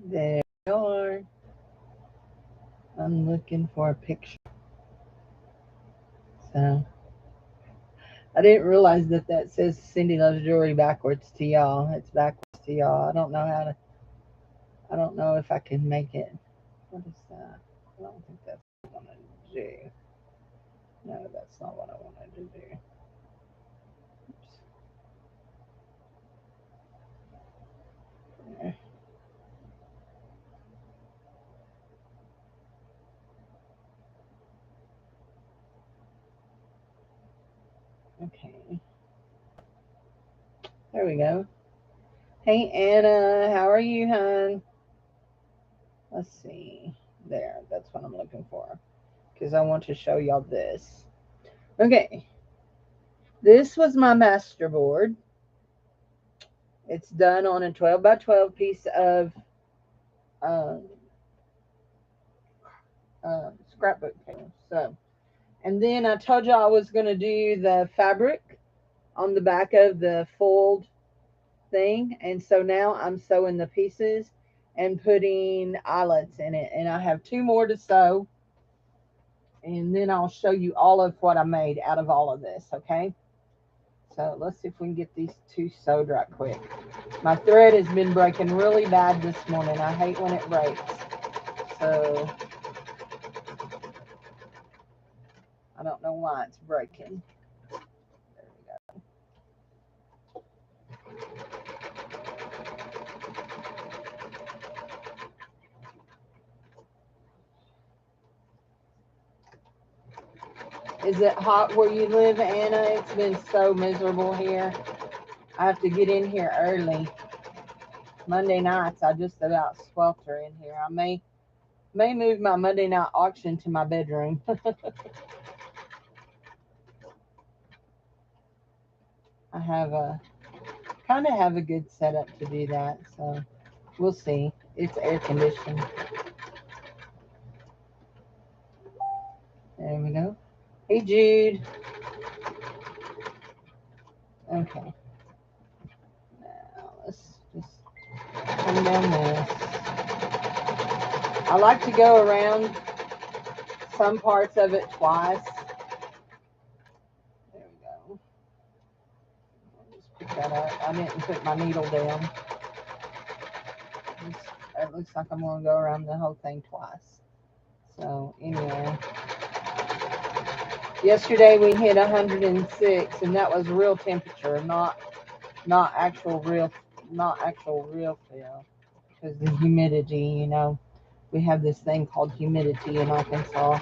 There we are. I'm looking for a picture. So I didn't realize that that says Cindy Loves Jewelry backwards to y'all. It's backwards to y'all. I don't know how to. I don't know if I can make it. What is that? I don't think that's what I wanted to do. No, that's not what I wanted to do. Oops. There. Okay. There we go. Hey Anna, how are you, hon? Let's see. There, that's what I'm looking for. Because I want to show y'all this. Okay. This was my master board. It's done on a 12 by 12 piece of um, scrapbook paper. So, and then I told you I was going to do the fabric on the back of the fold thing. And so now I'm sewing the pieces and putting eyelets in it. And I have two more to sew. And then I'll show you all of what I made out of all of this, okay? So let's see if we can get these two sewed right quick. My thread has been breaking really bad this morning. I hate when it breaks. So I don't know why it's breaking. There we go. Is it hot where you live, Anna? It's been so miserable here. I have to get in here early. Monday nights, I just about swelter in here. I may move my Monday night auction to my bedroom. I have a kind of have a good setup to do that, so we'll see. It's air conditioned. There we go. Hey Jude. Okay. Now let's just come down this. I like to go around some parts of it twice. There we go. I'll just pick that up. I didn't put my needle down. It looks like I'm going to go around the whole thing twice. So anyway, yesterday we hit 106, and that was real temperature, not actual real feel, because the humidity, you know, we have this thing called humidity in Arkansas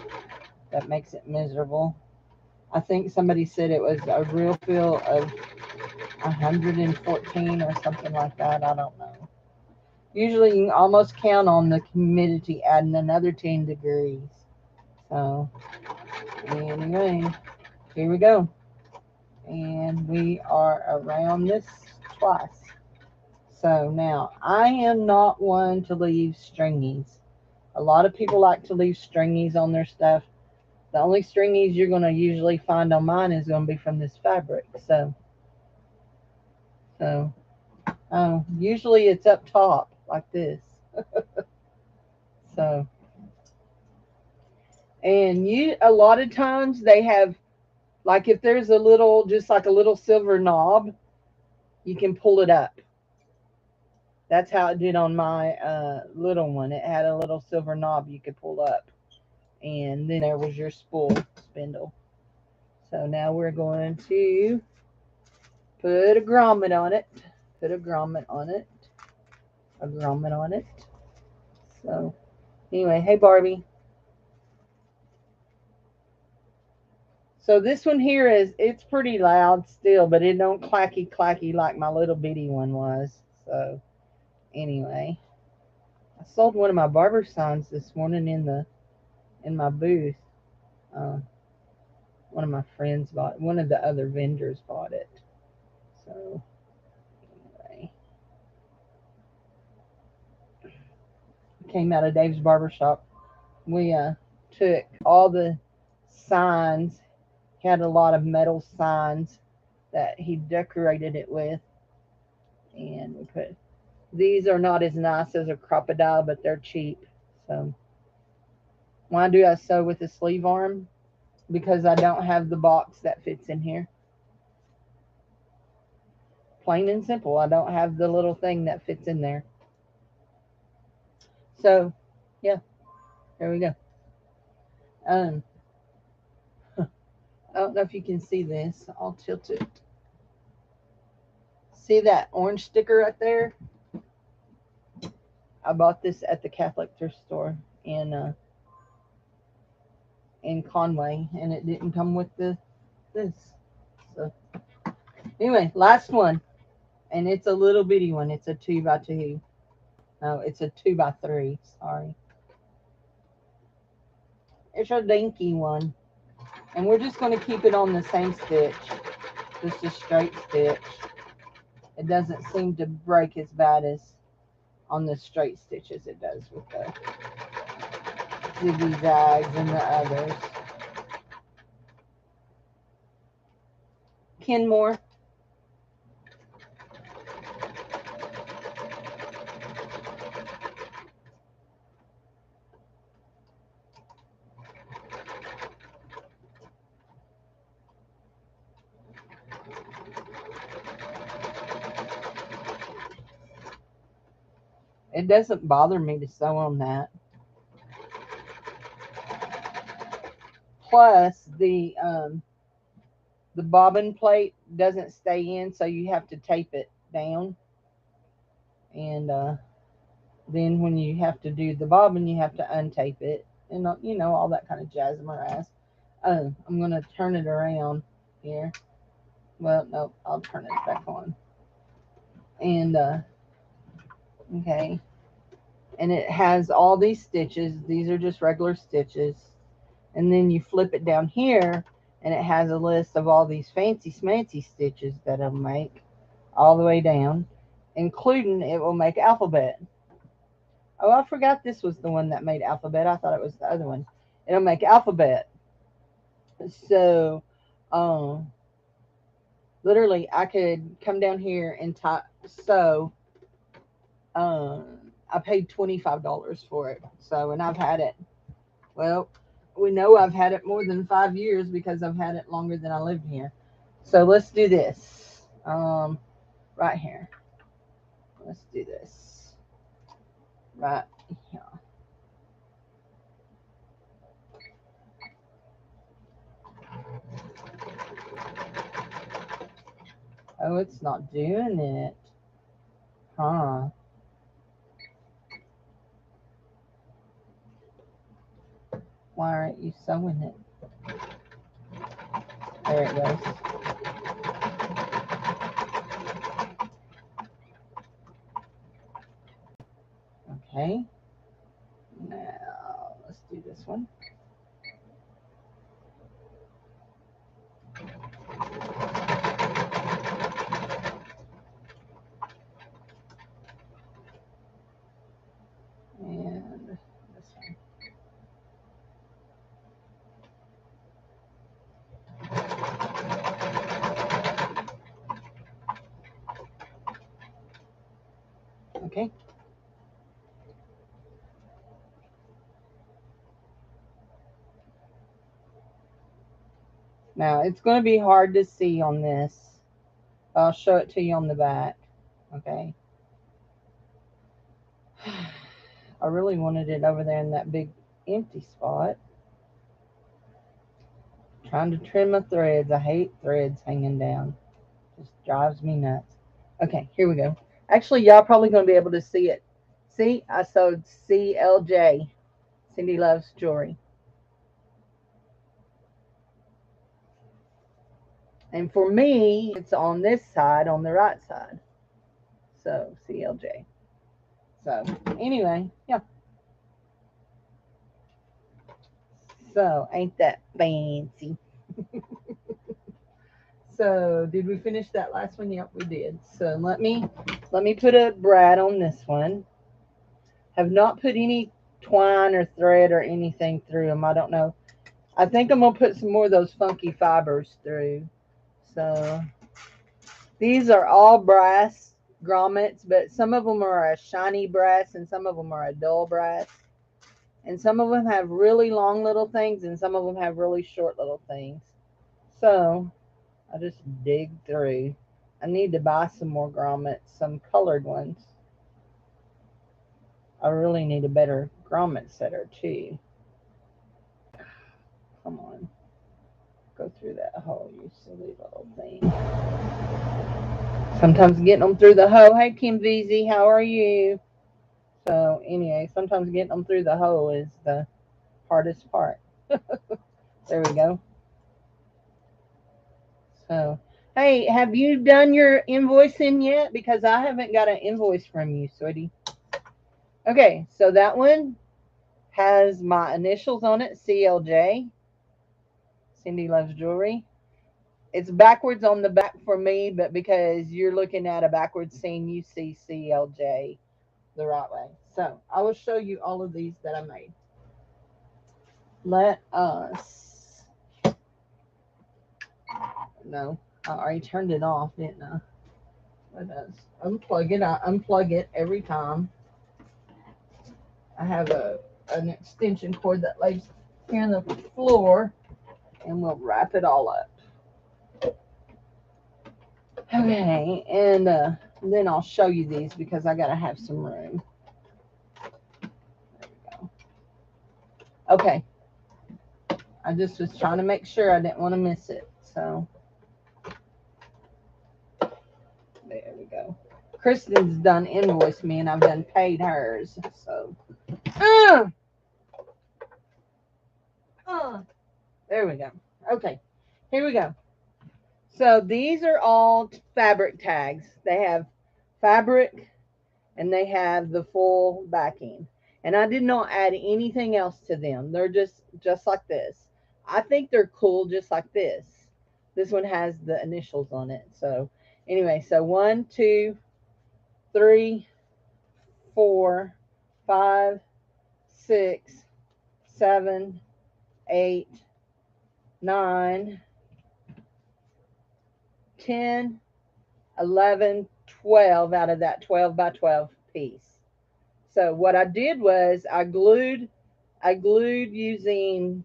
that makes it miserable. I think somebody said it was a real feel of 114 or something like that. I don't know. Usually you can almost count on the humidity adding another 10 degrees. So anyway, here we go. And we are around this twice. So now I am not one to leave stringies. A lot of people like to leave stringies on their stuff. The only stringies you're going to usually find on mine is going to be from this fabric. So usually it's up top like this. So, and a lot of times they have, like if there's a little, just like a little silver knob, you can pull it up. That's how it did on my little one. It had a little silver knob you could pull up. And then there was your spool spindle. So now we're going to put a grommet on it. Put a grommet on it. A grommet on it. So anyway, hey Barbie. So this one here it's pretty loud still, but it don't clacky like my little bitty one was. So anyway, I sold one of my Barber Signs this morning in my booth. One of my friends bought, one of the other vendors bought it. So anyway, came out of Dave's barber shop. We took all the signs. He had a lot of metal signs that he decorated it with, and we put These are not as nice as a crocodile, but they're cheap. So why do I sew with a sleeve arm? Because I don't have the box that fits in here. Plain and simple. I don't have the little thing that fits in there. So, yeah, there we go. I don't know if you can see this. I'll tilt it. See that orange sticker right there? I bought this at the Catholic thrift store in Conway, and it didn't come with this. So anyway, last one, and it's a little bitty one. It's a 2x2. No, it's a 2x3. Sorry, it's a dinky one, and we're just going to keep it on the same stitch, just a straight stitch. It doesn't seem to break as bad as on the straight stitch as it does with the zigzags and the others. Kenmore. It doesn't bother me to sew on that. Plus, the bobbin plate doesn't stay in, so you have to tape it down. And then when you have to do the bobbin, you have to untape it. And, you know, all that kind of jazz morass. I'm going to turn it around here. Well, no, I'll turn it back on. And, okay. And it has all these stitches. These are just regular stitches. And then you flip it down here, and it has a list of all these fancy smancy stitches that it'll make all the way down, including it will make alphabet. Oh, I forgot this was the one that made alphabet. I thought it was the other one. It'll make alphabet. So, literally, I could come down here and type. So, I paid $25 for it. So, and I've had it. Well, we know I've had it more than 5 years because I've had it longer than I lived here. So let's do this. Right here. Let's do this. Right here. Oh, it's not doing it. Huh. Why aren't you sewing it? There it goes. Okay. Now, let's do this one. And this one. Okay. Now, it's going to be hard to see on this. I'll show it to you on the back. Okay. I really wanted it over there in that big empty spot. Trying to trim my threads. I hate threads hanging down. Just drives me nuts. Okay, here we go. Actually, y'all probably going to be able to see it. See, I sewed CLJ, Cindy Loves Jewelry. And for me, it's on this side, on the right side. So, CLJ. So, anyway, yeah. So, ain't that fancy? So, did we finish that last one? Yep, we did. So, let me put a brad on this one. Have not put any twine or thread or anything through them. I don't know. I think I'm going to put some more of those funky fibers through. So, these are all brass grommets, but some of them are a shiny brass and some of them are a dull brass. And some of them have really long little things and some of them have really short little things. So I just dig through. I need to buy some more grommets, some colored ones. I really need a better grommet setter too. Come on. Go through that hole, you silly little thing. Sometimes getting them through the hole. Hey, Kim VZ, how are you? So anyway, sometimes getting them through the hole is the hardest part. There we go. So, hey, have you done your invoicing yet? Because I haven't got an invoice from you, sweetie. Okay, so that one has my initials on it, CLJ. Cindy Loves Jewelry. It's backwards on the back for me, but because you're looking at a backwards scene, you see CLJ the right way. So I will show you all of these that I made. Let us. No, I already turned it off, didn't I? Let us unplug it. I unplug it every time. I have an extension cord that lays here on the floor, and we'll wrap it all up. Okay, and then I'll show you these because I gotta have some room. There we go. Okay, I just was trying to make sure I didn't want to miss it. So there we go. Kristen's done invoiced me, and I've done paid hers. So there we go. Okay, here we go. So these are all fabric tags. They have fabric and they have the full backing. And I did not add anything else to them. They're just like this. I think they're cool just like this. This one has the initials on it. So anyway, so 1, 2, 3, 4, 5, 6, 7, 8, 9, 10, 11, 12 out of that 12 by 12 piece. So what I did was I glued using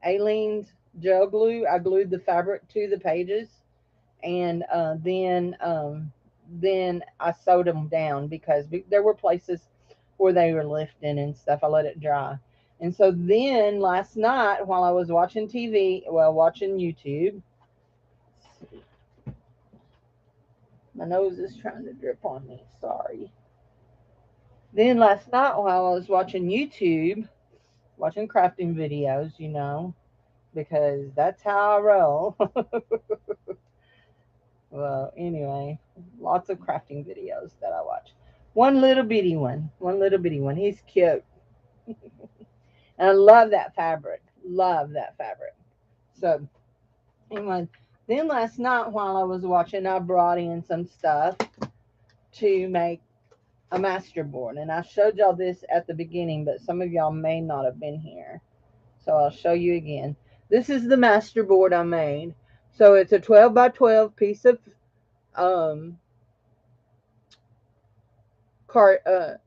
Aleene's gel glue. I glued the fabric to the pages, and then I sewed them down because there were places where they were lifting and stuff. I let it dry. And so then last night while I was watching TV, well, watching YouTube, my nose is trying to drip on me. Sorry. Then last night while I was watching YouTube, watching crafting videos, you know, because that's how I roll. Well, anyway, lots of crafting videos that I watch. One little bitty one. He's cute. And I love that fabric. Love that fabric. So, anyway, then last night while I was watching, I brought in some stuff to make a master board. And I showed y'all this at the beginning, but some of y'all may not have been here. So I'll show you again. This is the master board I made. So it's a 12 by 12 piece of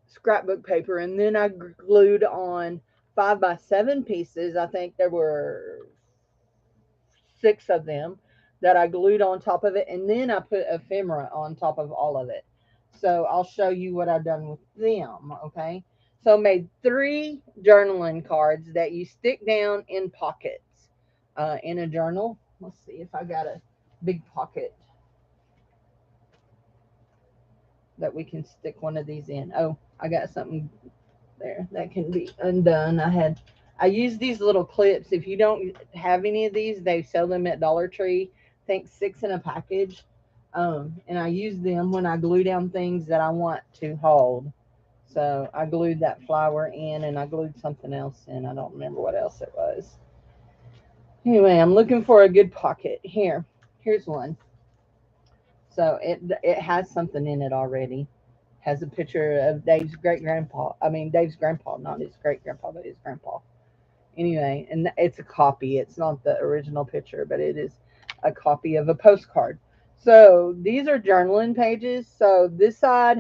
scrapbook paper, and then I glued on 5 by 7 pieces. I think there were 6 of them that I glued on top of it, and then I put ephemera on top of all of it. So I'll show you what I've done with them. Okay, so I made 3 journaling cards that you stick down in pockets in a journal. Let's see if I got a big pocket that we can stick one of these in. Oh, I got something there that can be undone. I use these little clips. If you don't have any of these, they sell them at Dollar Tree. I think 6 in a package. And I use them when I glue down things that I want to hold. So I glued that flower in, and I glued something else in. I don't remember what else it was. Anyway, I'm looking for a good pocket. Here's one. So it has something in it already. Has a picture of Dave's great-grandpa. I mean, Dave's grandpa, not his great-grandpa, but his grandpa. Anyway, and it's a copy. It's not the original picture, but it is a copy of a postcard. So these are journaling pages. So this side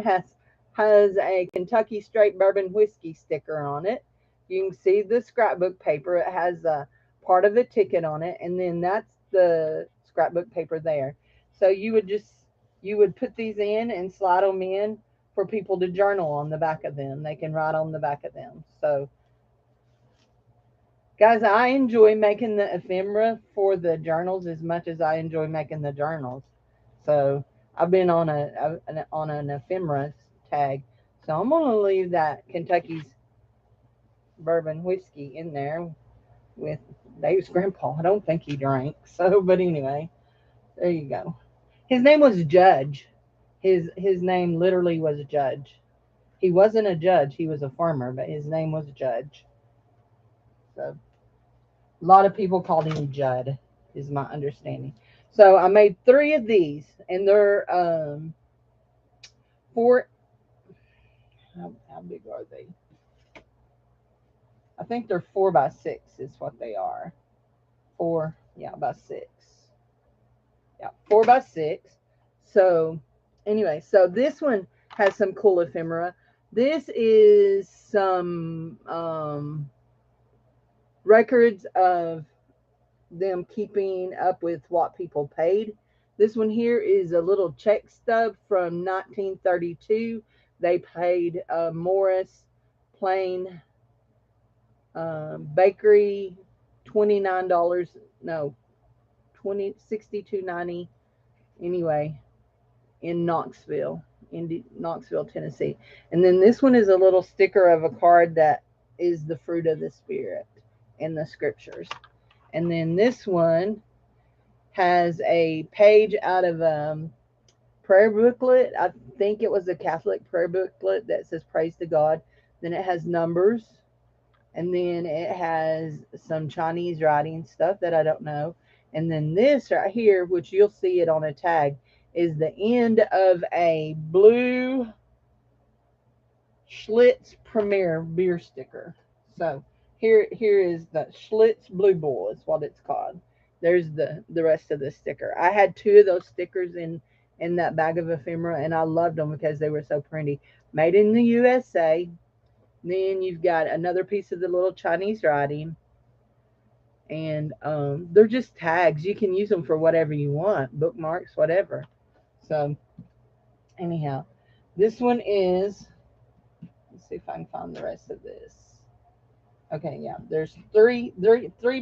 has a Kentucky Straight Bourbon Whiskey sticker on it. You can see the scrapbook paper. It has a part of a ticket on it, and then that's the scrapbook paper there. So you would put these in and slide them in for people to journal on the back of them. They can write on the back of them. So guys, I enjoy making the ephemera for the journals as much as I enjoy making the journals. So I've been on on an ephemera tag. So I'm gonna leave that Kentucky's bourbon whiskey in there with Dave's grandpa. I don't think he drank. So, but anyway, there you go. His name was Judge. His name literally was Judge. He wasn't a judge. He was a farmer, but his name was Judge. So a lot of people called him Judd, is my understanding. So I made three of these, and they're four. How big are they? I think they're 4 by 6 is what they are. Four, yeah, by 6. Yeah, 4 by 6. So anyway, so this one has some cool ephemera. This is some records of them keeping up with what people paid. This one here is a little check stub from 1932. They paid Morris Plain Bakery $29. No, 62.90. Anyway, in Knoxville, Tennessee. And then this one is a little sticker of a card that is the fruit of the spirit in the scriptures. And then this one has a page out of prayer booklet. I think it was a Catholic prayer booklet that says praise to God. Then it has numbers, and then it has some Chinese writing stuff that I don't know. And then this right here, which you'll see it on a tag, is the end of a blue Schlitz Premier beer sticker. So here is the Schlitz Blue Bull is what it's called. There's the rest of the sticker. I had two of those stickers in that bag of ephemera, and I loved them because they were so pretty. Made in the USA. Then you've got another piece of the little Chinese writing, and they're just tags. You can use them for whatever you want, bookmarks, whatever. So anyhow, this one is. Let's see if I can find the rest of this. Okay, yeah, there's three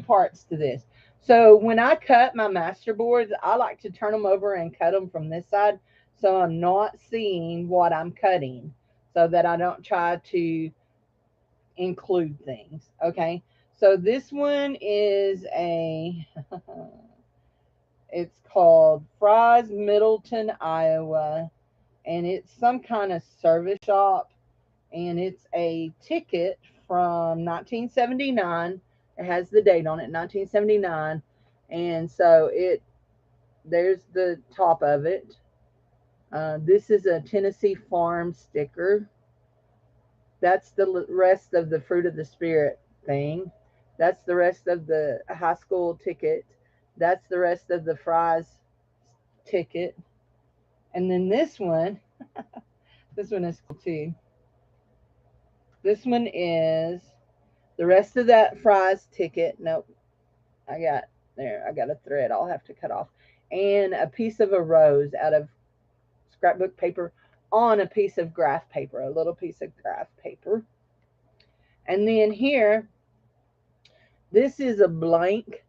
parts to this. So when I cut my master boards, I like to turn them over and cut them from this side, so I'm not seeing what I'm cutting, so that I don't try to include things. Okay, so this one is a it's called Fry's Middleton, Iowa, and it's some kind of service shop, and it's a ticket from 1979. It has the date on it, 1979, and so there's the top of it. This is a Tennessee Farm sticker. That's the rest of the Fruit of the Spirit thing. That's the rest of the high school ticket. That's the rest of the Fry's ticket. And then this one, this one is cool too. This one is the rest of that Fry's ticket. Nope, I got a thread I'll have to cut off. And a piece of a rose out of scrapbook paper on a piece of graph paper, a little piece of graph paper. And then here, this is a blank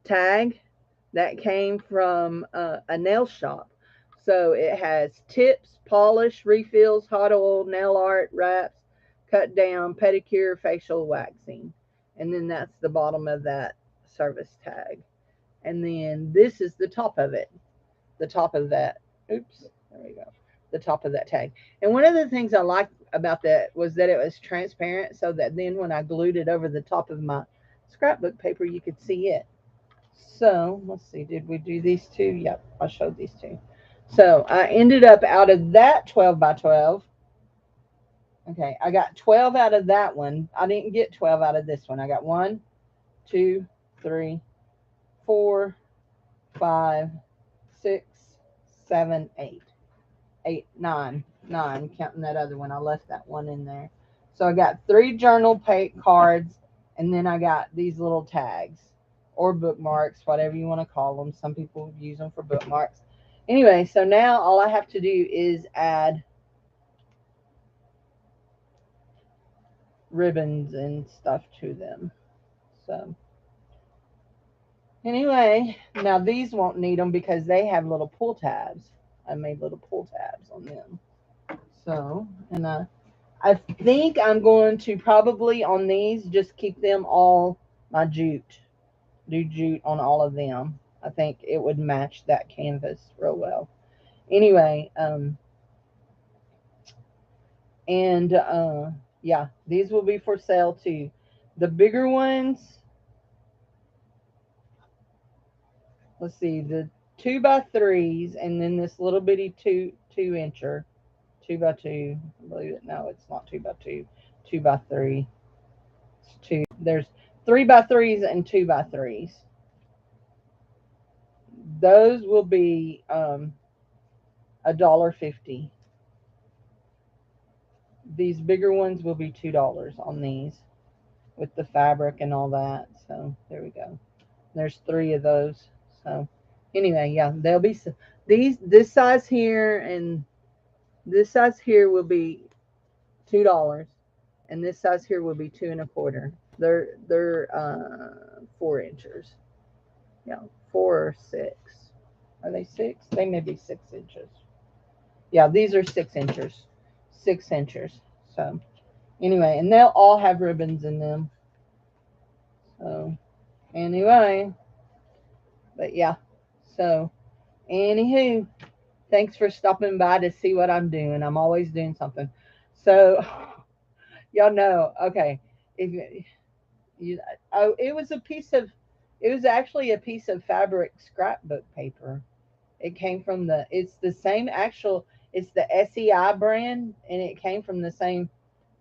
tag that came from a nail shop. So it has tips, polish, refills, hot oil, nail art, wraps, cut down, pedicure, facial waxing. And then that's the bottom of that service tag. And then this is the top of it. The top of that. Oops, there we go. The top of that tag. And one of the things I liked about that was that it was transparent, so that then when I glued it over the top of my scrapbook paper, you could see it. So let's see, did we do these two? Yep, I showed these two. So I ended up out of that 12 by 12. Okay, I got 12 out of that one. I didn't get 12 out of this one. I got 1, 2, 3, 4, 5, 6, 7, 8. 8, 9, 9, counting that other one. I left that one in there. So I got 3 journal cards, and then I got these little tags or bookmarks, whatever you want to call them. Some people use them for bookmarks. Anyway, so now all I have to do is add ribbons and stuff to them. So anyway, now these won't need them because they have little pull tabs. I made little pull tabs on them. So, and I think I'm going to probably on these just keep them all my jute. Do jute on all of them. I think it would match that canvas real well. Anyway, yeah, these will be for sale too. The bigger ones, let's see, the 2x3s, and then this little bitty 2-incher, 2x2. I believe it. No, it's not 2x2. 2x3. It's two. There's 3x3s and 2x3s. Those will be $1.50. These bigger ones will be $2 on these with the fabric and all that. So there we go. There's 3 of those. So anyway, yeah, they'll be this size here and this size here will be $2, and this size here will be 2 1/4. They're 4 inches. Yeah, 4 or 6. Are they 6? They may be 6 inches. Yeah, these are 6 inches. 6 inches. So anyway, and they'll all have ribbons in them. So anyway, but yeah. So anywho, thanks for stopping by to see what I'm doing. I'm always doing something. So y'all know, okay, if you, oh, it was actually a piece of fabric scrapbook paper. It came from it's the same actual, it's the SEI brand, and it came from the same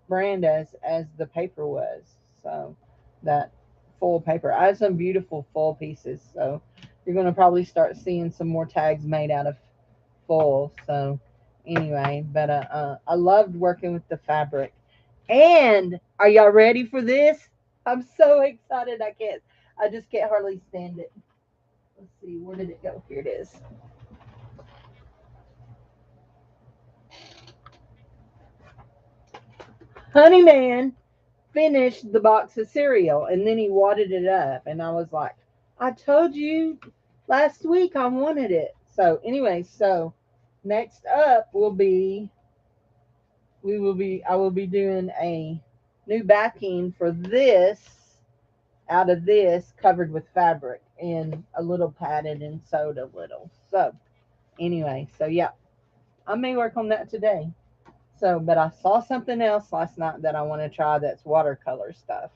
brand as the paper was. So that full paper. I have some beautiful full pieces. So you're going to probably start seeing some more tags made out of full. So anyway, but I loved working with the fabric. And are y'all ready for this? I'm so excited. I just can't hardly stand it. Let's see, where did it go? Here it is. Honeyman finished the box of cereal and then he wadded it up, and I was like, I told you last week I wanted it. So anyway, so next up I will be doing a new backing for this out of this covered with fabric and a little padded and sewed a little. So anyway, so yeah, I may work on that today. So, but I saw something else last night that I want to try. That's watercolor stuff.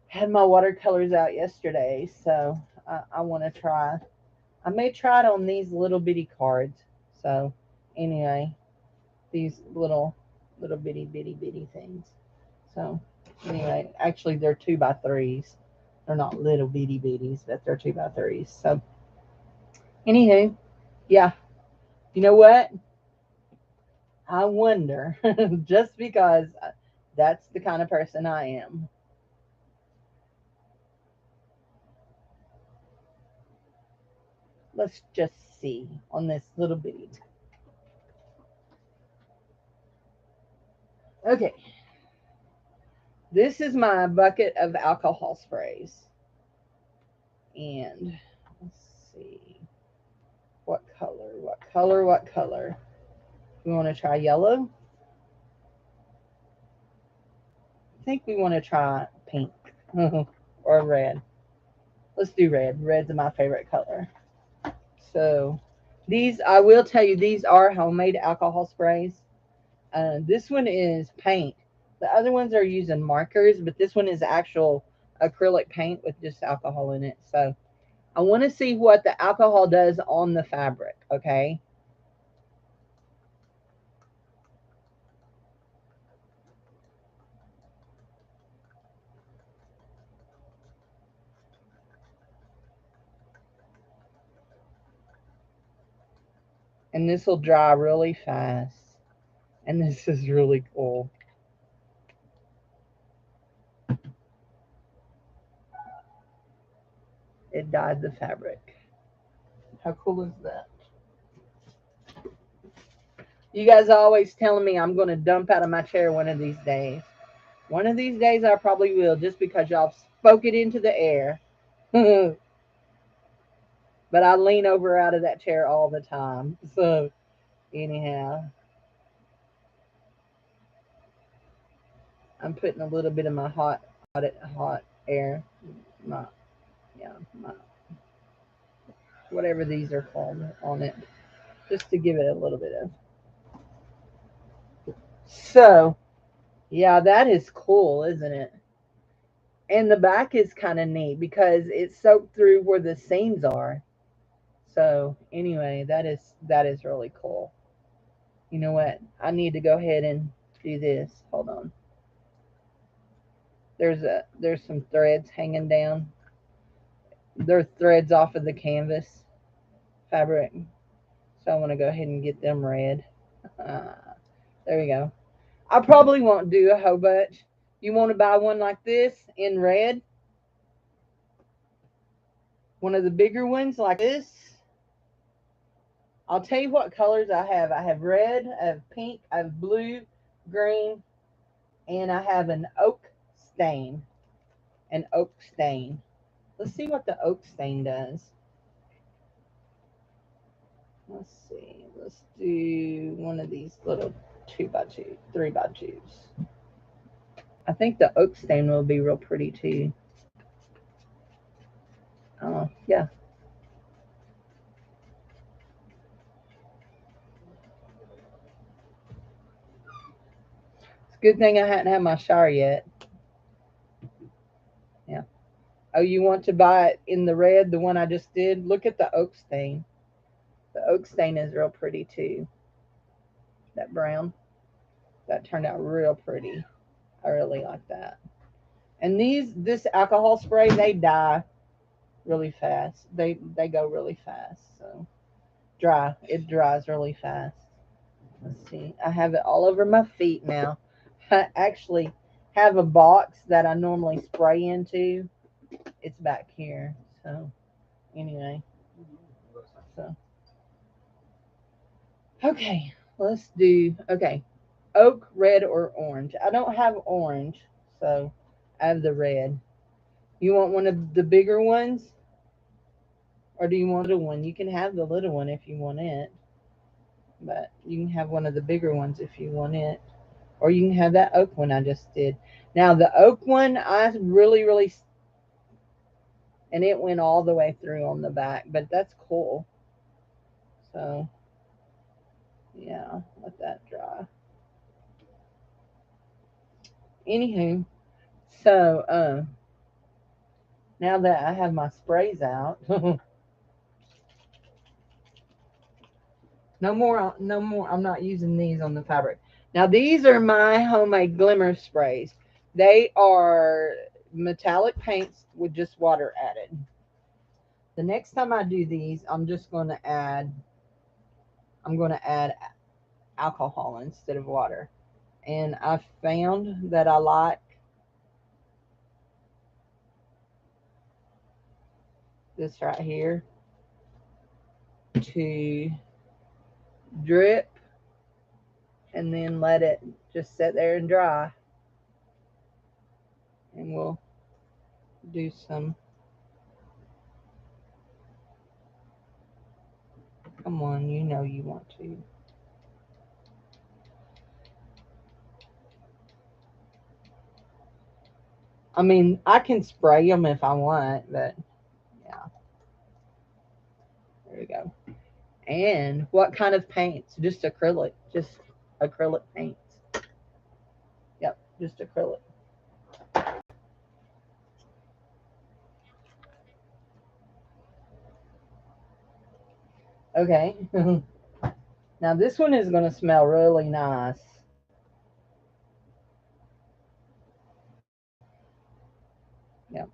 Had my watercolors out yesterday, so I want to try. I may try it on these little bitty cards. So anyway, these little bitty things. So anyway, actually they're 2x3s. They're not little bitties, but they're 2x3s. So anywho, yeah. You know what? I wonder, just because that's the kind of person I am. Let's just see on this little bitty. Okay. This is my bucket of alcohol sprays. And let's see. What color? We want to try yellow. I think we want to try pink or red. Let's do red. Red's my favorite color. So these, I will tell you, these are homemade alcohol sprays. This one is paint. The other ones are using markers, but this one is actual acrylic paint with just alcohol in it. So I want to see what the alcohol does on the fabric, okay? And this will dry really fast. And this is really cool. It dyed the fabric. How cool is that? You guys are always telling me I'm going to dump out of my chair one of these days. One of these days I probably will, just because y'all spoke it into the air. But I lean over out of that chair all the time. So anyhow, I'm putting a little bit of my hot air, my whatever these are called, on it, just to give it a little bit of. So yeah, that is cool, isn't it? And the back is kind of neat because it's soaked through where the seams are. So anyway, that is really cool. You know what? I need to go ahead and do this. Hold on. There's some threads hanging down. They're threads off of the canvas fabric. So I want to go ahead and get them red. There we go. I probably won't do a whole bunch. You want to buy one like this in red? One of the bigger ones like this? I'll tell you what colors I have. I have red, I have pink, I have blue, green, and I have an oak stain. An oak stain. Let's see what the oak stain does. Let's see. Let's do one of these little 2x2, 3x2s. I think the oak stain will be real pretty too. Oh, yeah. It's a good thing I hadn't had my shower yet. Yeah. Oh, you want to buy it in the red, the one I just did? Look at the oak stain. The oak stain is real pretty too. That brown. That turned out real pretty. I really like that. And this alcohol spray, they dye really fast. They go really fast. So it dries really fast. Let's see. I have it all over my feet now. I actually have a box that I normally spray into. It's back here. So anyway. So okay. Let's do oak, red, or orange. I don't have orange, so I have the red. You want one of the bigger ones? Or do you want a little one? You can have the little one if you want it. But you can have one of the bigger ones if you want it. Or you can have that oak one I just did. Now the oak one, I really, and it went all the way through on the back, but that's cool. So yeah, let that dry. Anywho, so now that I have my sprays out, no more. I'm not using these on the fabric. Now these are my homemade glimmer sprays. They are metallic paints with just water added. The next time I do these, I'm going to add alcohol instead of water. And I found that I like this right here to drip and then let it just sit there and dry. And we'll do some. Come on, you know you want to. I mean, I can spray them if I want, but yeah. There we go. And what kind of paints? Just acrylic. Just acrylic paints. Yep, just acrylic. Okay. Now this one is going to smell really nice. Yep.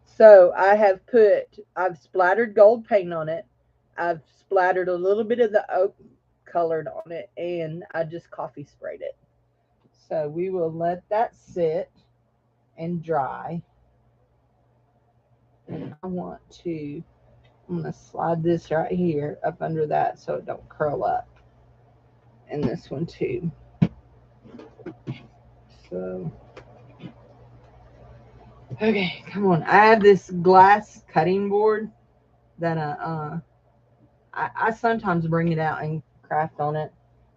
So I've splattered gold paint on it. I've splattered a little bit of the oak colored on it, and I just coffee sprayed it. So we will let that sit and dry. And I want to, I'm going to slide this right here up under that so it don't curl up. And this one too. So, okay, come on. I have this glass cutting board that I sometimes bring it out and craft on it.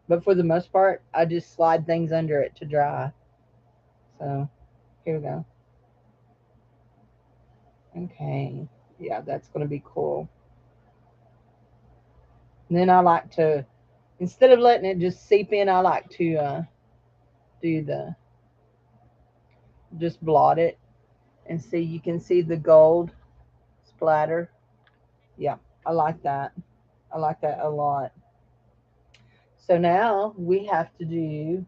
But for the most part, I just slide things under it to dry. So, here we go. Okay. Yeah, that's going to be cool. And then I like to, instead of letting it just seep in, I like to do the, just blot it and see, you can see the gold splatter. Yeah, I like that. I like that a lot. So now we have to do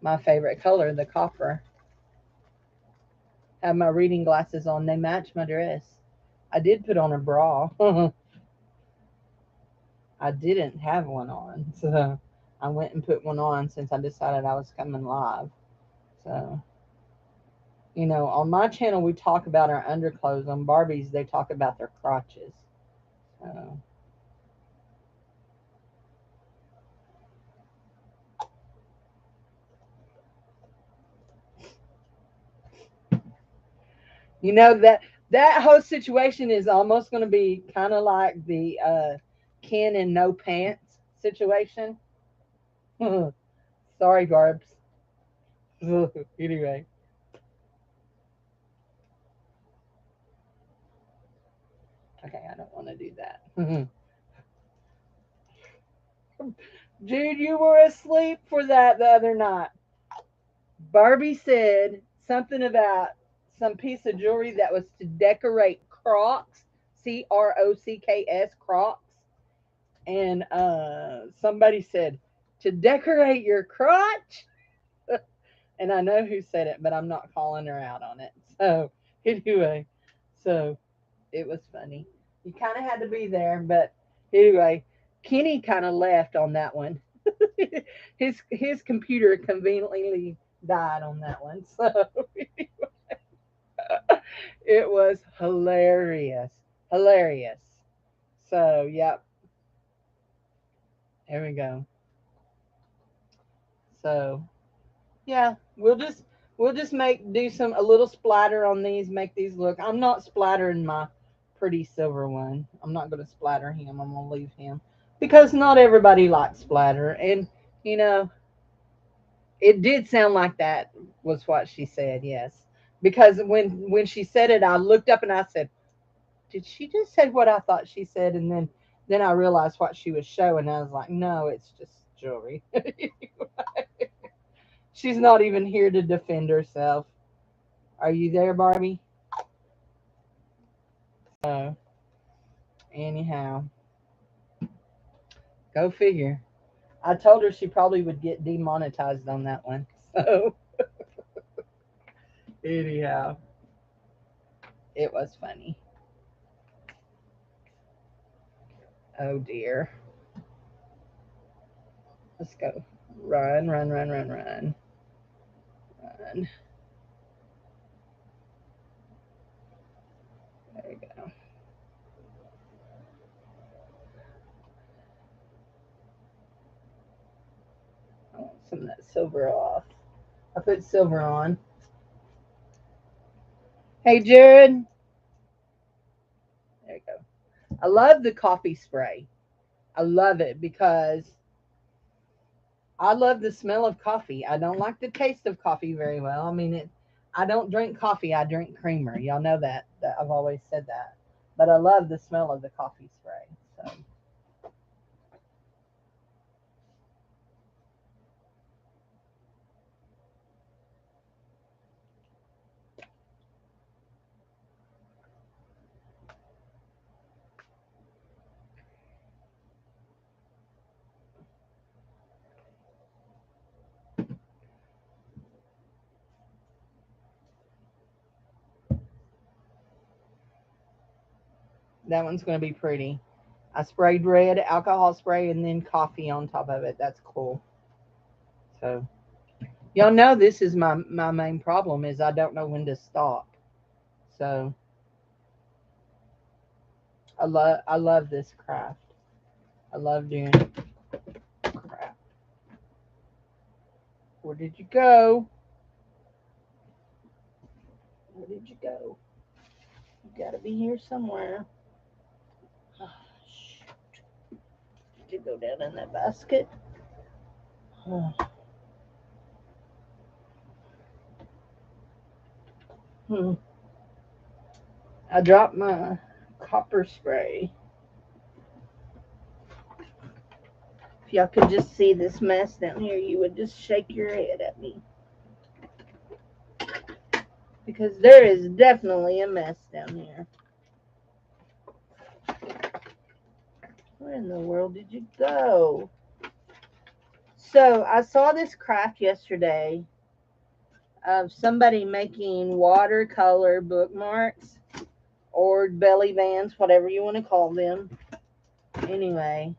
my favorite color, the copper. Have my reading glasses on. They match my dress. I did put on a bra. I didn't have one on, so I went and put one on since I decided I was coming live. So, you know, on my channel we talk about our underclothes. On Barbie's they talk about their crotches. So, you know, that whole situation is almost going to be kind of like the Ken and no pants situation. Sorry, Barbs. Anyway. Okay, I don't want to do that. Dude, you were asleep for that the other night. Barbie said something about some piece of jewelry that was to decorate Crocs, Crocks, Crocs. And somebody said, to decorate your crotch? And I know who said it, but I'm not calling her out on it. So, anyway, so it was funny. You kind of had to be there, but anyway, Kenny kind of left on that one. His computer conveniently died on that one, so it was hilarious, hilarious. So yep, there we go. So yeah, we'll just make do some a little splatter on these, make these look. I'm not splattering my pretty silver one. I'm not going to splatter him. I'm going to leave him because not everybody likes splatter, and you know it did sound like that was what she said. Yes, because when she said it, I looked up and I said, "Did she just say what I thought she said?" And then I realized what she was showing. I was like, "No, it's just jewelry." She's not even here to defend herself. Are you there, Barbie? So, anyhow, go figure. I told her she probably would get demonetized on that one. So, anyhow, it was funny. Oh dear. Let's go. Run, run, run, run, run, run. There we go. I want some of that silver off. I put silver on. Hey, Jared. There you go. I love the coffee spray. I love it because I love the smell of coffee. I don't like the taste of coffee very well. I mean, I don't drink coffee. I drink creamer. Y'all know that. I've always said that. But I love the smell of the coffee spray. So that one's going to be pretty. I sprayed red alcohol spray and then coffee on top of it. That's cool. So y'all know this is my main problem is I don't know when to stop. So I love this craft. I love doing craft. Where did you go? Where did you go? You gotta be here somewhere. Oh, shoot. Did you go down in that basket? Oh. I dropped my copper spray. If y'all could just see this mess down here, you would just shake your head at me. Because there is definitely a mess down here. Where in the world did you go? So I saw this craft yesterday of somebody making watercolor bookmarks or belly bands, whatever you want to call them. Anyway,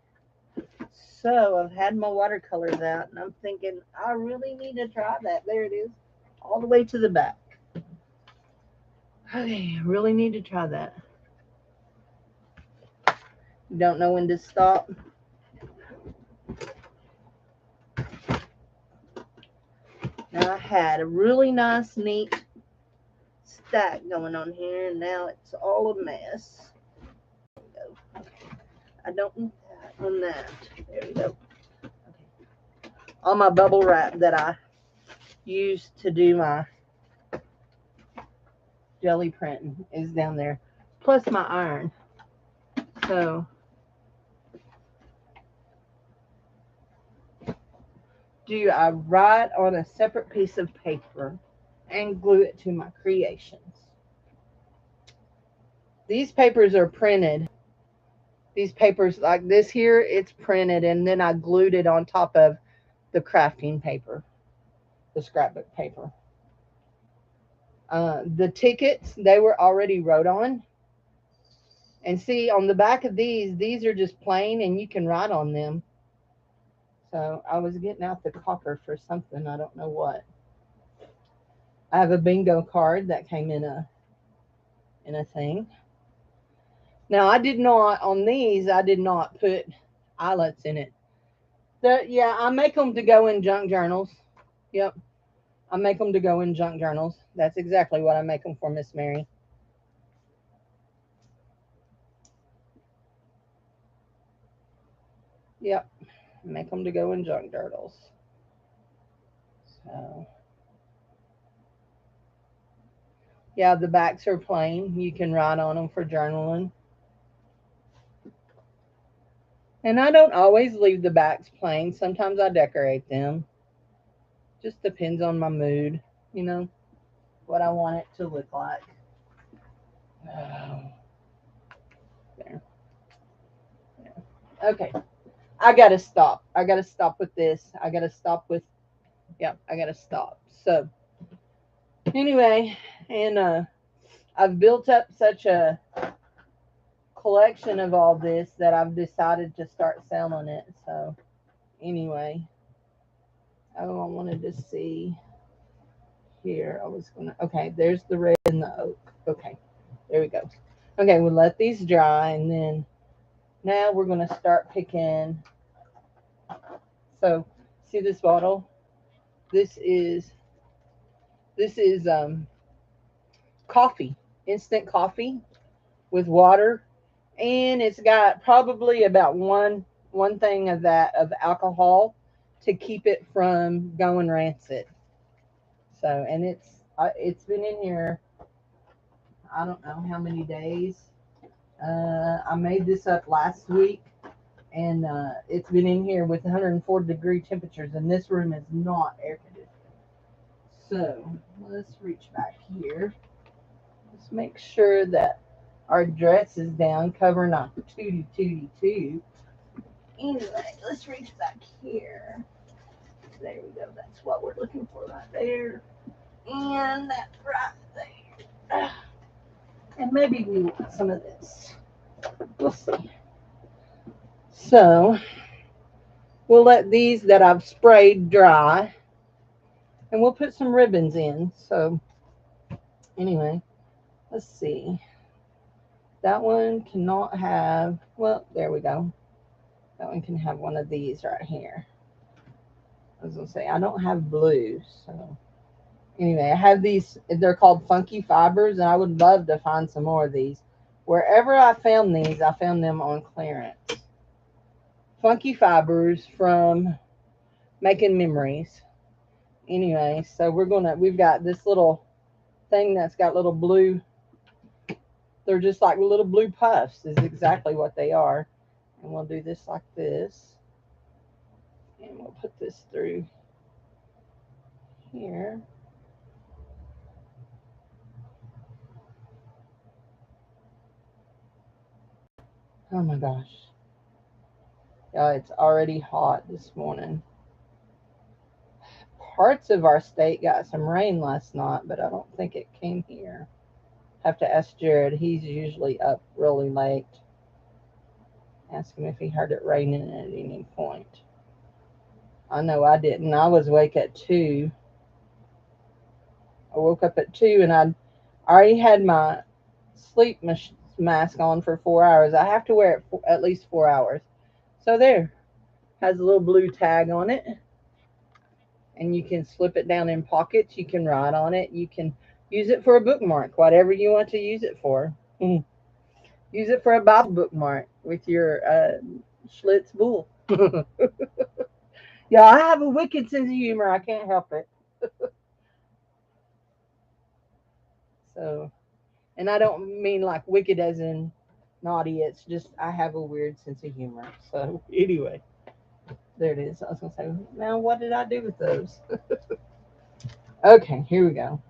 so I've had my watercolors out and I'm thinking I really need to try that. There it is, all the way to the back. Okay, I really need to try that. Don't know when to stop. Now I had a really nice, neat stack going on here, and now it's all a mess. I don't need that on that. There we go. Okay. All my bubble wrap that I used to do my jelly printing is down there, plus my iron. So do I write on a separate piece of paper and glue it to my creations? These papers are printed. These papers like this here, it's printed, and then I glued it on top of the crafting paper, the scrapbook paper. The tickets, they were already wrote on. And see, on the back of these are just plain, and you can write on them. So I was getting out the copper for something, I don't know what. I have a bingo card that came in a thing. Now I did not, on these, I did not put eyelets in it. Yeah, I make them to go in junk journals. Yep, I make them to go in junk journals. That's exactly what I make them for, Miss Mary. Yep, make them to go in junk journals. So yeah, the backs are plain. You can write on them for journaling. And I don't always leave the backs plain. Sometimes I decorate them. Just depends on my mood, you know, what I want it to look like. There. There. Okay. I gotta stop. I gotta stop with this. I gotta stop with, yep, I gotta stop. So anyway, and I've built up such a collection of all this that I've decided to start selling it. So anyway, I wanted to see here. I was gonna, okay, there's the red and the oak. Okay, there we go. Okay, we'll let these dry, and then now we're gonna start picking. So see this bottle? This is coffee, instant coffee with water, and it's got probably about one thing of that of alcohol to keep it from going rancid. So, and it's been in here, I don't know how many days. I made this up last week, and it's been in here with 104-degree temperatures, and this room is not air conditioned. So let's reach back here. Let's make sure that our dress is down, covering our tootie tootie too. Anyway, let's reach back here. There we go. That's what we're looking for right there. And that's right there. And maybe we want some of this. We'll see. So we'll let these that I've sprayed dry, and we'll put some ribbons in. So anyway, let's see. That one cannot have, well, there we go. That one can have one of these right here. I was going to say, I don't have blue. So anyway, I have these. They're called Funky Fibers, and I would love to find some more of these. Wherever I found these, I found them on clearance. Funky Fibers from Making Memories. Anyway, so we've got this little thing that's got little blue. They're just like little blue puffs is exactly what they are. And we'll do this like this. And we'll put this through here. Oh my gosh. Yeah, it's already hot this morning. Parts of our state got some rain last night, but I don't think it came here. Have to ask Jared. He's usually up really late. Ask him if he heard it raining at any point. I know I didn't. I was awake at 2. I woke up at 2 and I already had my sleep mask on for 4 hours. I have to wear it for at least 4 hours. So there, has a little blue tag on it. And you can slip it down in pockets. You can write on it. You can use it for a bookmark, whatever you want to use it for. Use it for a Bible bookmark with your Schlitz bull. Yeah, I have a wicked sense of humor. I can't help it. So, and I don't mean like wicked as in naughty. It's just I have a weird sense of humor. So anyway, there it is. I was gonna say, now what did I do with those? Okay, here we go.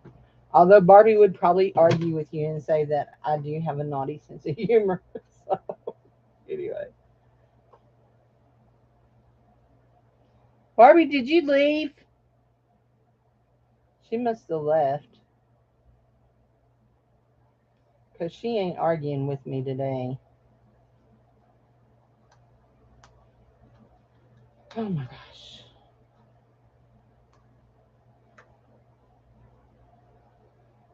Although Barbie would probably argue with you and say that I do have a naughty sense of humor. So anyway, Barbie, did you leave? She must have left because she ain't arguing with me today. Oh my gosh.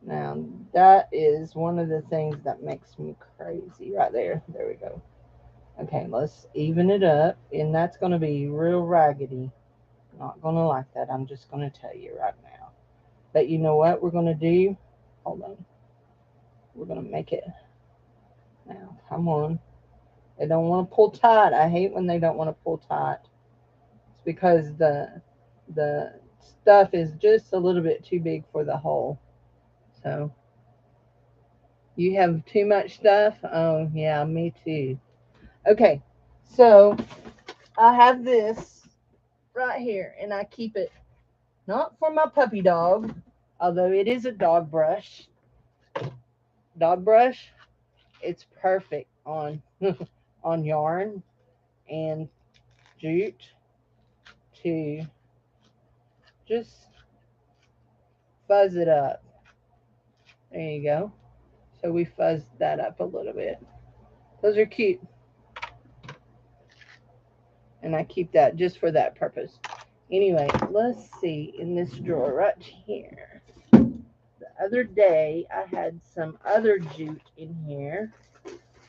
Now, that is one of the things that makes me crazy right there. There we go. Okay, let's even it up. And that's going to be real raggedy. Not going to like that. I'm just going to tell you right now. But you know what we're going to do? Hold on. We're going to make it. Now, come on. They don't want to pull tight. I hate when they don't want to pull tight. It's because the stuff is just a little bit too big for the hole. So, you have too much stuff? Oh, yeah, me too. Okay, so I have this right here, and I keep it not for my puppy dog, although it is a dog brush. Dog brush, it's perfect on on yarn and jute to just fuzz it up. There you go. So we fuzzed that up a little bit. Those are cute. And I keep that just for that purpose. Anyway, let's see in this drawer right here. The other day I had some other jute in here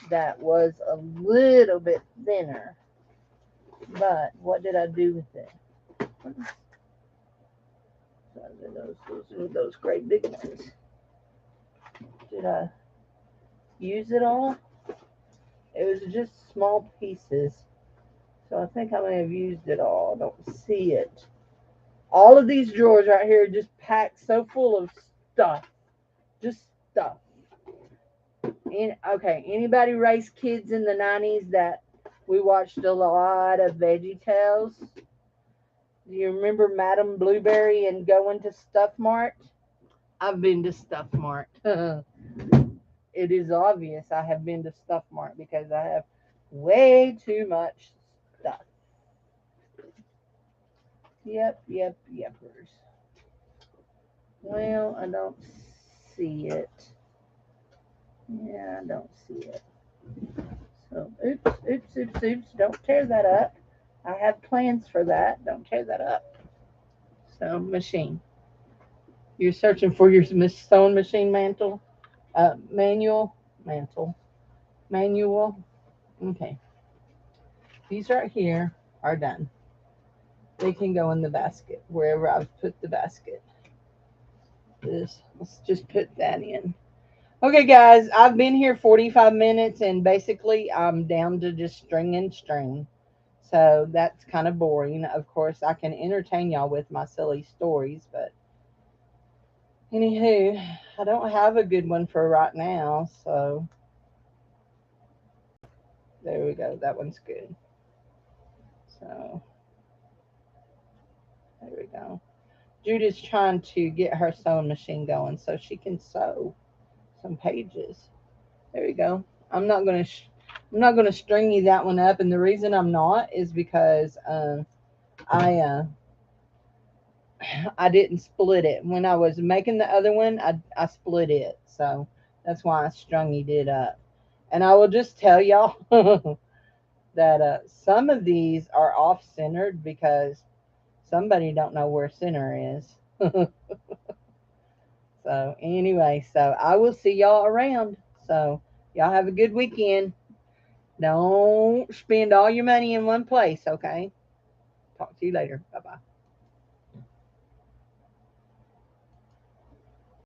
that was a little bit thinner. But what did I do with it? Those great big ones. Did I use it all? It was just small pieces. So I think I may have used it all. I don't see it. All of these drawers right here are just packed so full of stuff. Just stuff. Okay, anybody raised kids in the 90s that we watched a lot of Veggie Tales? Do you remember Madame Blueberry and going to Stuff Mart? I've been to Stuff Mart. It is obvious I have been to Stuff Mart because I have way too much stuff. Yepers. Well, I don't see it. Yeah, I don't see it. So, oops. Don't tear that up. I have plans for that. Don't tear that up. So, machine. You're searching for your sewing machine mantle? Manual? Mantle. Manual. Okay. These right here are done. They can go in the basket, wherever I've put the basket. Let's just put that in. Okay, guys, I've been here 45 minutes and basically I'm down to just string and string. So that's kind of boring. Of course, I can entertain y'all with my silly stories, but anywho, I don't have a good one for right now. So there we go. That one's good. So there we go. Judith's trying to get her sewing machine going so she can sew some pages. There we go. I'm not gonna string you that one up, and the reason I'm not is because I I didn't split it when I was making the other one. I split it, so that's why I strung it up. And I will just tell y'all that some of these are off centered because somebody don't know where center is. So anyway, so I will see y'all around. So y'all have a good weekend. Don't spend all your money in one place, okay? Talk to you later. Bye bye.